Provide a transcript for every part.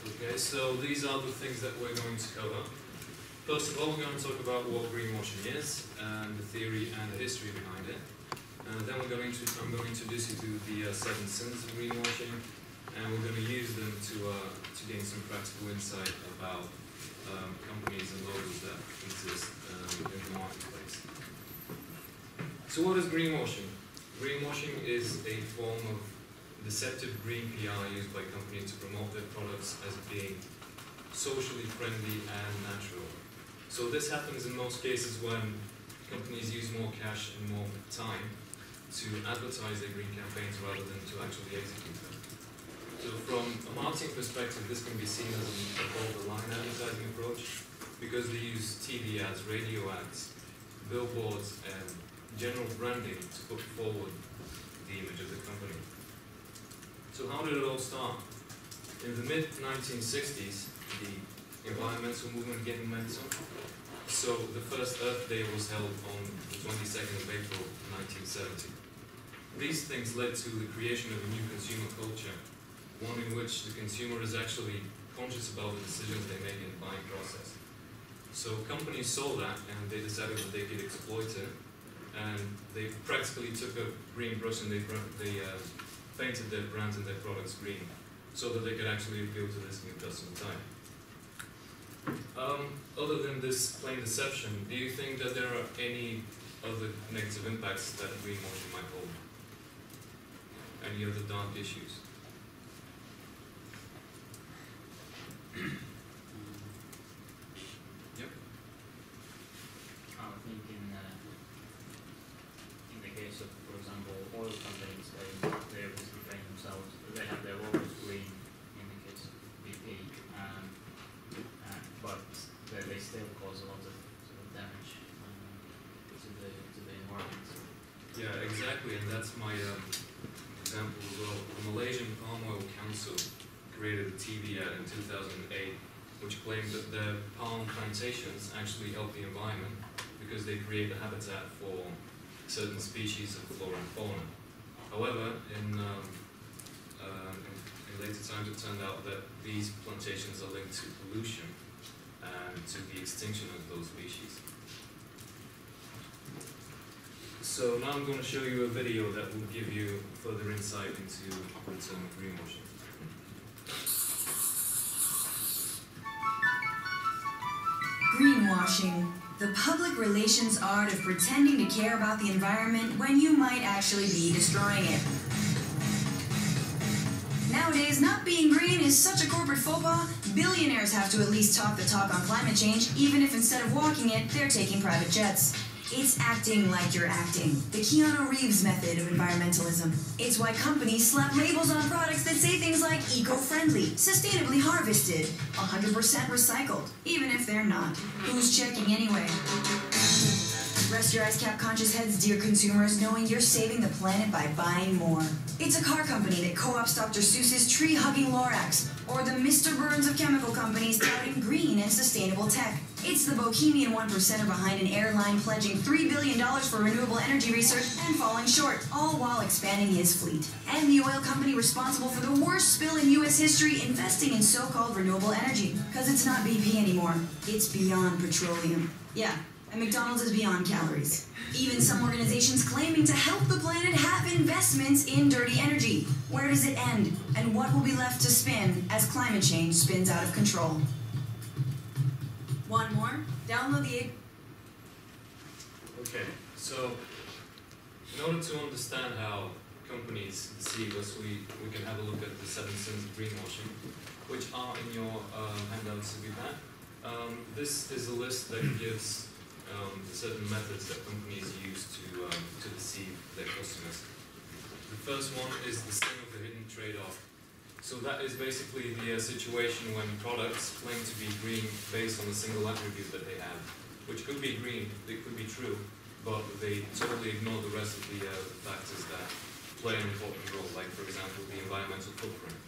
Okay, so these are the things that we're going to cover. First of all, we're going to talk about what greenwashing is, and the theory and the history behind it. Then I'm going to introduce you to the 7 sins of greenwashing, and we're going to use them to gain some practical insight about companies and logos that exist in the marketplace. So what is greenwashing? Greenwashing is a form of deceptive green PR used by companies to promote their products as being socially friendly and natural. So this happens in most cases when companies use more cash and more time to advertise their green campaigns rather than to actually execute them. So from a marketing perspective, this can be seen as an above-the-line advertising approach because they use TV ads, radio ads, billboards, and general branding to put forward the image of the company. So how did it all start? In the mid-1960s, the environmental movement gained momentum. So the first Earth Day was held on the 22nd of April 1970. These things led to the creation of a new consumer culture, one in which the consumer is actually conscious about the decisions they make in the buying process. So companies saw that and they decided that they could exploit it, and they practically took a green brush and they painted their brands and their products green so that they could actually appeal to this new customer type. Other than this plain deception, do you think that there are any other negative impacts that greenwashing might hold? Any other dark issues? Yep. I think in the case of, for example, oil companies, they obviously claim themselves that they have their logos green in the case of BP, but they still cause a lot of sort of damage to the environment. Yeah, exactly, and that's my example as well. The Malaysian Palm Oil Council created a TV ad in 2008 which claimed that their palm plantations actually help the environment because they create a habitat for certain species of flora and fauna. However, in later times it turned out that these plantations are linked to pollution and to the extinction of those species. So now I'm going to show you a video that will give you further insight into the term greenwashing. Greenwashing, the public relations art of pretending to care about the environment when you might actually be destroying it. Nowadays, not being green is such a corporate faux pas, billionaires have to at least talk the talk on climate change, even if instead of walking it, they're taking private jets. It's acting like you're acting, the Keanu Reeves method of environmentalism. It's why companies slap labels on products that say things like eco-friendly, sustainably harvested, 100% recycled, even if they're not. Who's checking anyway? Rest your ice cap conscious heads, dear consumers, knowing you're saving the planet by buying more. It's a car company that co-ops Dr. Seuss's tree-hugging Lorax, or the Mr. Burns of chemical companies touting green and sustainable tech. It's the bohemian 1%er behind an airline pledging $3 billion for renewable energy research and falling short, all while expanding his fleet. And the oil company responsible for the worst spill in U.S. history investing in so-called renewable energy. Because it's not BP anymore. It's beyond petroleum. Yeah. And McDonald's is beyond calories. Even some organizations claiming to help the planet have investments in dirty energy. Where does it end? And what will be left to spin as climate change spins out of control? Want more? Download the... Okay, so in order to understand how companies deceive us, we can have a look at the 7 sins of greenwashing, which are in your handouts to be back. This is a list that gives certain methods that companies use to deceive their customers. The first one is the sin of the hidden trade-off. So that is basically the situation when products claim to be green based on a single attribute that they have, which could be green, it could be true, but they totally ignore the rest of the factors that play an important role, like, for example, the environmental footprint.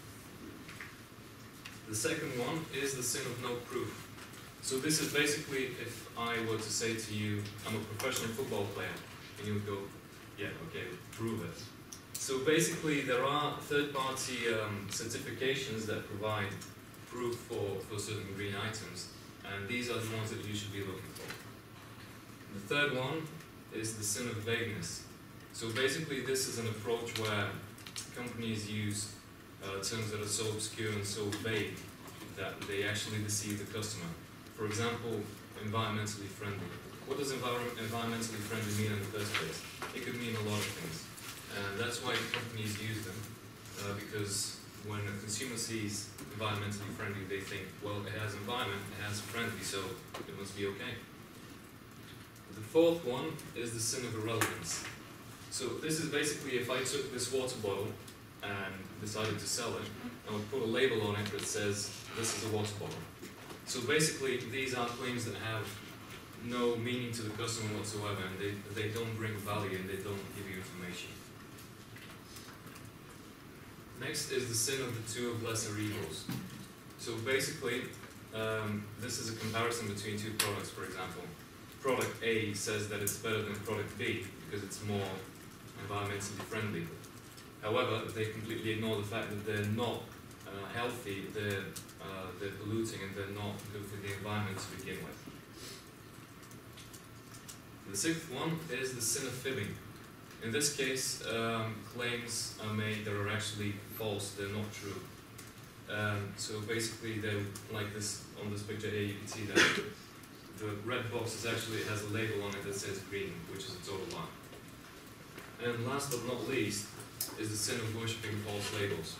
The second one is the sin of no proof. So this is basically if I were to say to you, I'm a professional football player, and you would go, yeah, okay, prove it. So basically there are third-party certifications that provide proof for certain green items, and these are the ones that you should be looking for. The third one is the sin of vagueness. So basically this is an approach where companies use terms that are so obscure and so vague that they actually deceive the customer. For example, environmentally friendly. What does environmentally friendly mean in the first place? It could mean a lot of things. And that's why companies use them, because when a consumer sees environmentally friendly, they think, well, it has environment, it has friendly, so it must be okay. The fourth one is the sin of irrelevance. So this is basically if I took this water bottle and decided to sell it, I would put a label on it that says, this is a water bottle. So basically, these are claims that have no meaning to the customer whatsoever, and they don't bring value and they don't give you information. Next is the sin of the two of lesser evils. So basically, this is a comparison between two products, for example. Product A says that it's better than product B because it's more environmentally friendly. However, they completely ignore the fact that they're not healthy, they're polluting, and they're not good for the environment to begin with. The sixth one is the sin of fibbing. In this case, claims are made that are actually false, they're not true. So basically, they're like this, on this picture here, you can see that the red box is actually, it has a label on it that says green, which is a total lie. And last but not least, is the sin of worshipping false labels.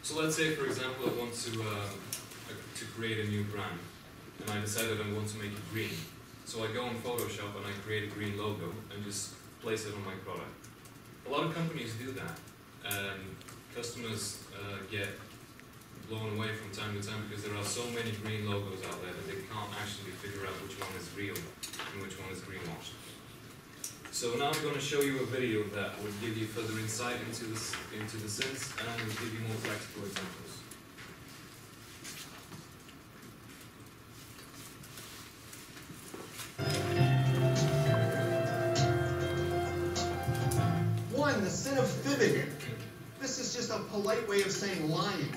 So let's say, for example, I want to create a new brand, and I decided I want to make it green. So I go on Photoshop and I create a green logo and just place it on my product. A lot of companies do that, and customers get blown away from time to time because there are so many green logos out there that they can't actually figure out which one is real and which one is greenwashed. So now I'm going to show you a video that will give you further insight into the sins and will give you more practical examples. One, the sin of fibbing. This is just a polite way of saying lying.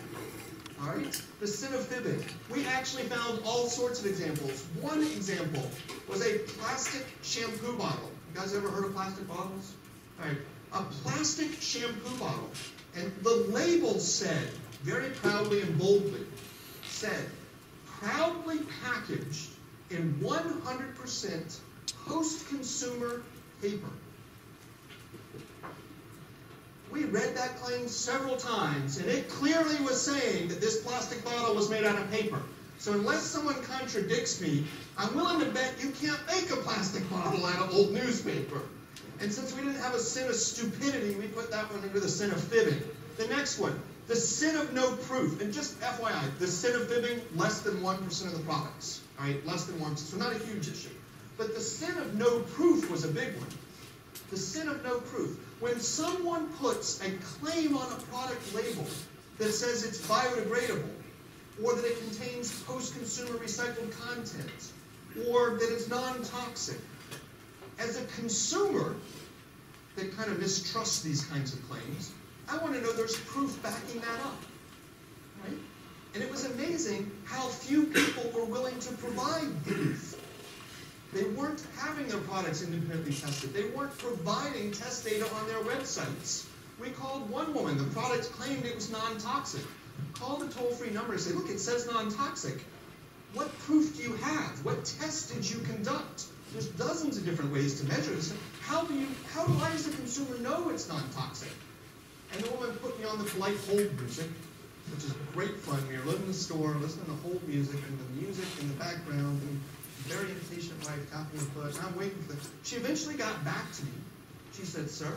All right? The sin of fibbing. We actually found all sorts of examples. One example was a plastic shampoo bottle. You guys ever heard of plastic bottles? All right. A plastic shampoo bottle. And the label said, very proudly and boldly, said, proudly packaged in 100% post-consumer paper. We read that claim several times, and it clearly was saying that this plastic bottle was made out of paper. So unless someone contradicts me, I'm willing to bet you can't make a plastic bottle out of old newspaper. And since we didn't have a sin of stupidity, we put that one under the sin of fibbing. The next one, the sin of no proof. And just FYI, the sin of fibbing, less than 1% of the products. All right, less than 1%, so not a huge issue. But the sin of no proof was a big one. The sin of no proof. When someone puts a claim on a product label that says it's biodegradable, or that it contains post-consumer recycled content, or that it's non-toxic, as a consumer that kind of mistrusts these kinds of claims, I want to know there's proof backing that up. Right? And it was amazing how few people were willing to provide proof. They weren't having their products independently tested. They weren't providing test data on their websites. We called one woman. The product claimed it was non-toxic. Called the toll-free number and said, look, it says non-toxic. What proof do you have? What tests did you conduct? There's dozens of different ways to measure this. How do I as a consumer know it's non-toxic? And the woman put me on the polite hold music, which is great fun. We were in the store, listening to hold music, and the music in the background, and very impatient wife tapping her foot, and I'm waiting for this. She eventually got back to me. She said, sir,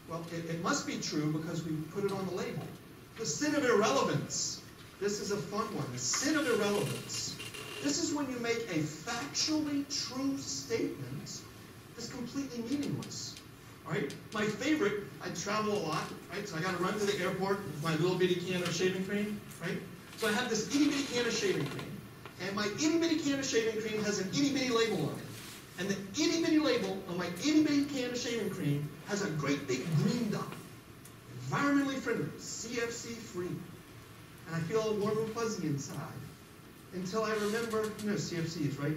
well, it must be true because we put it on the label. The sin of irrelevance. This is a fun one. The sin of irrelevance. This is when you make a factually true statement that's completely meaningless. All right? My favorite, I travel a lot, right? So I got to run to the airport with my little bitty can of shaving cream, right? So I have this itty bitty can of shaving cream. And my itty-bitty can of shaving cream has an itty-bitty label on it. And the itty-bitty label on my itty-bitty can of shaving cream has a great big green dot. Environmentally friendly, CFC free. and I feel all warm and fuzzy inside. Until I remember, you know, CFCs, right?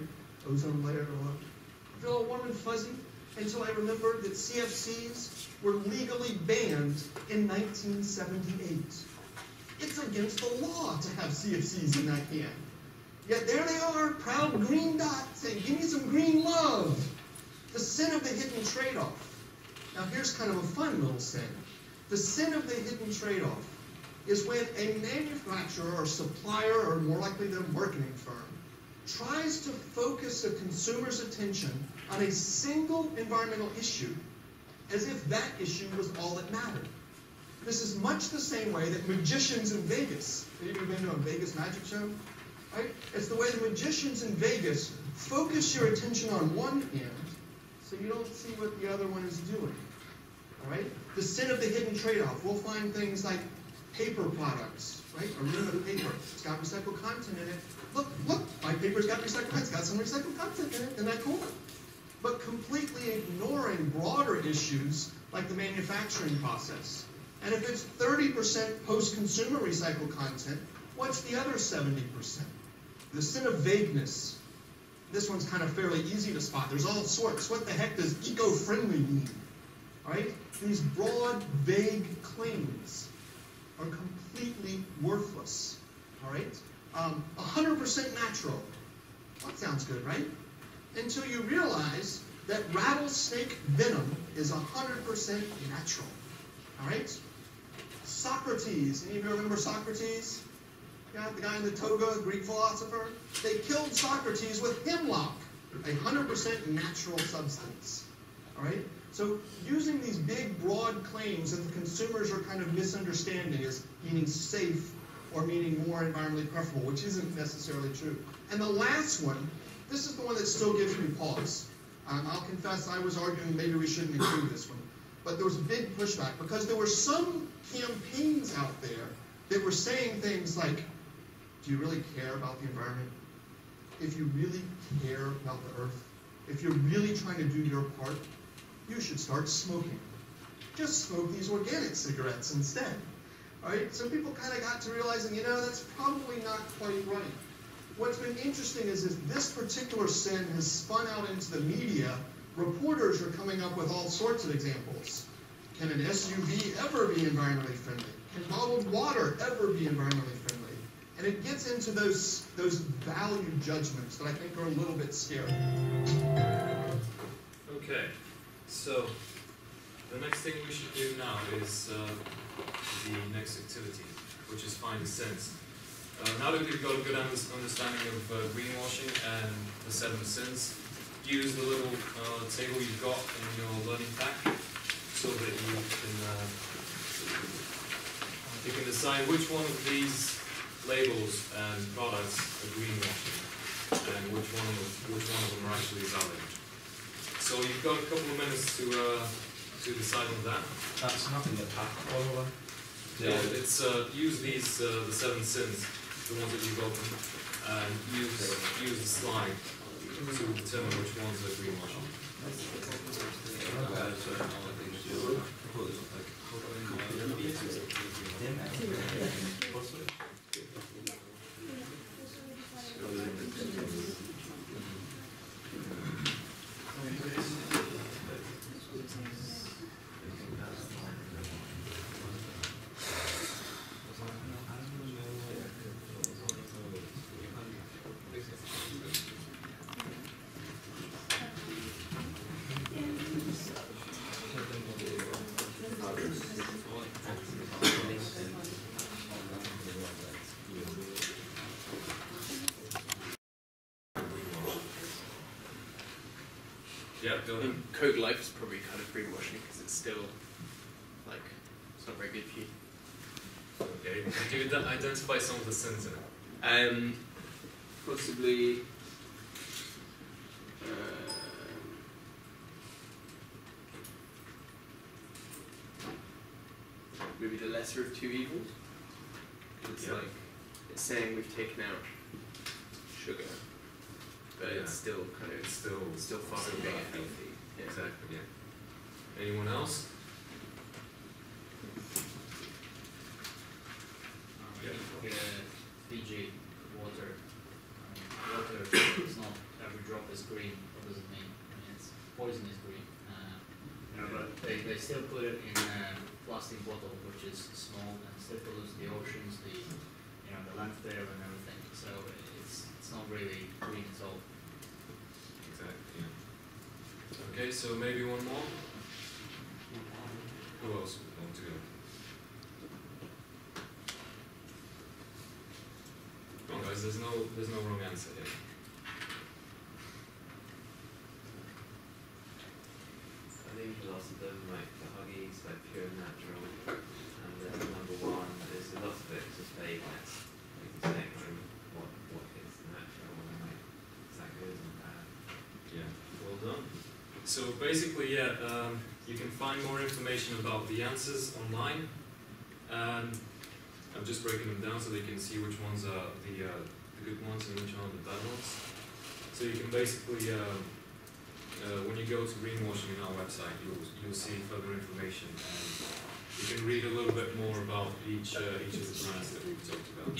Ozone layer, I feel all warm and fuzzy until I remember that CFCs were legally banned in 1978. It's against the law to have CFCs in that can. Yet there they are, proud green dots, saying, give me some green love. The sin of the hidden trade-off. Now here's kind of a fun little sin. The sin of the hidden trade-off is when a manufacturer or supplier, or more likely the marketing firm, tries to focus a consumer's attention on a single environmental issue as if that issue was all that mattered. This is much the same way that magicians in Vegas, have you ever been to a Vegas magic show? Right? It's the way the magicians in Vegas focus your attention on one end so you don't see what the other one is doing. All right? The sin of the hidden trade-off. We'll find things like paper products, right? Aluminum paper. It's got recycled content in it. Look, my paper's got recycled content. It's got some recycled content in it. Isn't that cool? But completely ignoring broader issues like the manufacturing process. And if it's 30% post-consumer recycled content, what's the other 70%? The sin of vagueness. This one's kind of fairly easy to spot. There's all sorts. What the heck does eco-friendly mean? Right? These broad, vague claims are completely worthless. All right? 100% natural. That sounds good, right? Until you realize that rattlesnake venom is 100% natural. All right? Socrates. Any of you remember Socrates? Yeah, the guy in the toga, Greek philosopher. They killed Socrates with hemlock, a 100% natural substance. All right? So using these big, broad claims that the consumers are kind of misunderstanding as meaning safe or meaning more environmentally preferable, which isn't necessarily true. And the last one, this is the one that still gives me pause. I'll confess I was arguing maybe we shouldn't include this one. But there was big pushback because there were some campaigns out there that were saying things like, do you really care about the environment? If you really care about the earth, if you're really trying to do your part, you should start smoking. Just smoke these organic cigarettes instead. All right? So people kind of got to realizing, you know, that's probably not quite right. What's been interesting is this particular sin has spun out into the media. Reporters are coming up with all sorts of examples. Can an SUV ever be environmentally friendly? Can bottled water ever be environmentally friendly? And it gets into those value judgments that I think are a little bit scary. Okay, so the next thing we should do now is the next activity, which is find a sense. Now that we've got a good understanding of greenwashing and the 7 sins, use the little table you've got in your learning pack so that you can decide which one of these labels and products are greenwashing and which one of them are actually valid. So you've got a couple of minutes to decide on that. That's not in the pack, by the way. Yeah, it's use these the 7 sins, the ones that you've opened, and use the slide to determine which ones are greenwashing. Yeah, go ahead. Code Life is probably kind of greenwashing because it's still, like, it's not very good for you. Okay, do you identify some of the sins in it? Possibly, maybe the lesser of two evils. It's like, it's saying we've taken out sugar, but it's still kind of, still far from being healthy. Yeah. Exactly, yeah. Anyone else? Yeah, green, what does it mean? I mean, it's poison is green. But they still put it in a plastic bottle, which is small and still pollutes the oceans, the landfill and everything. So it's not really green at all. Exactly. Yeah. Okay, so maybe one more. Who else would want to go? Come on, guys. There's no wrong answer here. I think a lot of them, like the Huggies, like pure and natural, and then number one, there's a lot of it just vagueness. Like you're saying, like, what is natural and like, is that good and bad? Yeah, well done. So basically, yeah, you can find more information about the answers online, and I'm just breaking them down so they can see which ones are the good ones and which are the bad ones. So you can basically, when you go to Greenwashing on our website, you'll see further information, and you can read a little bit more about each of the brands that we've talked about.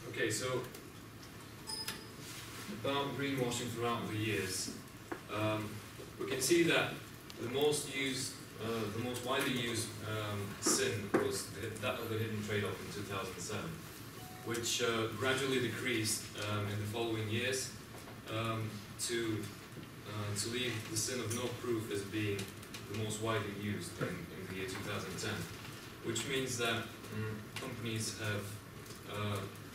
Okay, so about greenwashing throughout the years, we can see that the most widely used sin was that of the hidden trade-off in 2007, which gradually decreased in the following years to leave the sin of no proof as being the most widely used in the year 2010, which means that companies have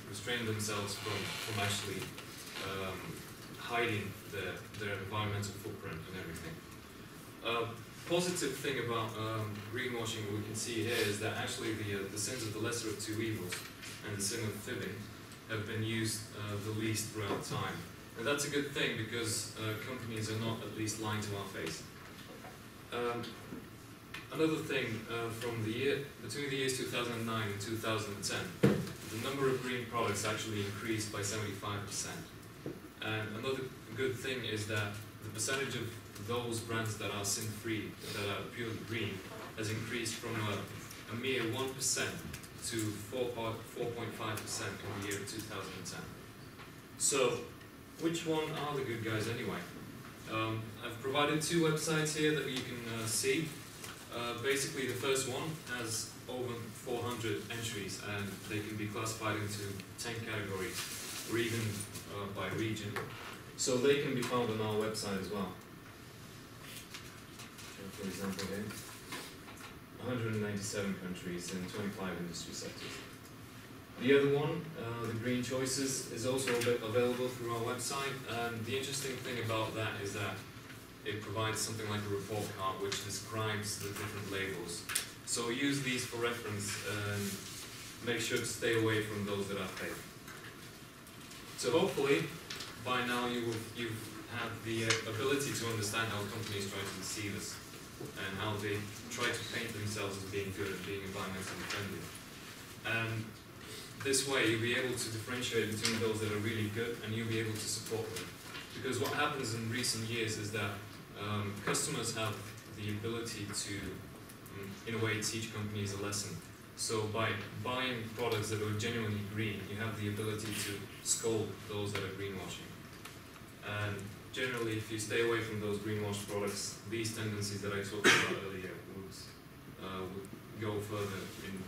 restrained themselves from actually hiding their environmental footprint and everything. Positive thing about greenwashing we can see here is that actually the sins of the lesser of two evils and the sin of fibbing have been used the least throughout time. And that's a good thing because companies are not at least lying to our face. Another thing between the years 2009 and 2010, the number of green products actually increased by 75%. And another good thing is that the percentage of those brands that are sin-free, that are purely green, has increased from a mere 1% to 4.5% in the year 2010. So, which one are the good guys anyway? I've provided two websites here that you can see. Basically, the first one has over 400 entries, and they can be classified into 10 categories, or even by region. So they can be found on our website as well. For example, here, 197 countries and 25 industry sectors. The other one, the Green Choices, is also available through our website, and the interesting thing about that is that it provides something like a report card which describes the different labels. So use these for reference and make sure to stay away from those that are fake. So hopefully, by now you've had the ability to understand how companies try to deceive us and how they try to paint themselves as being good and being environmentally friendly. And this way you'll be able to differentiate between those that are really good and you'll be able to support them. Because what happens in recent years is that customers have the ability to, in a way, teach companies a lesson. So by buying products that are genuinely green, you have the ability to scold those that are greenwashing. And generally, if you stay away from those greenwash products, these tendencies that I talked about earlier would go further in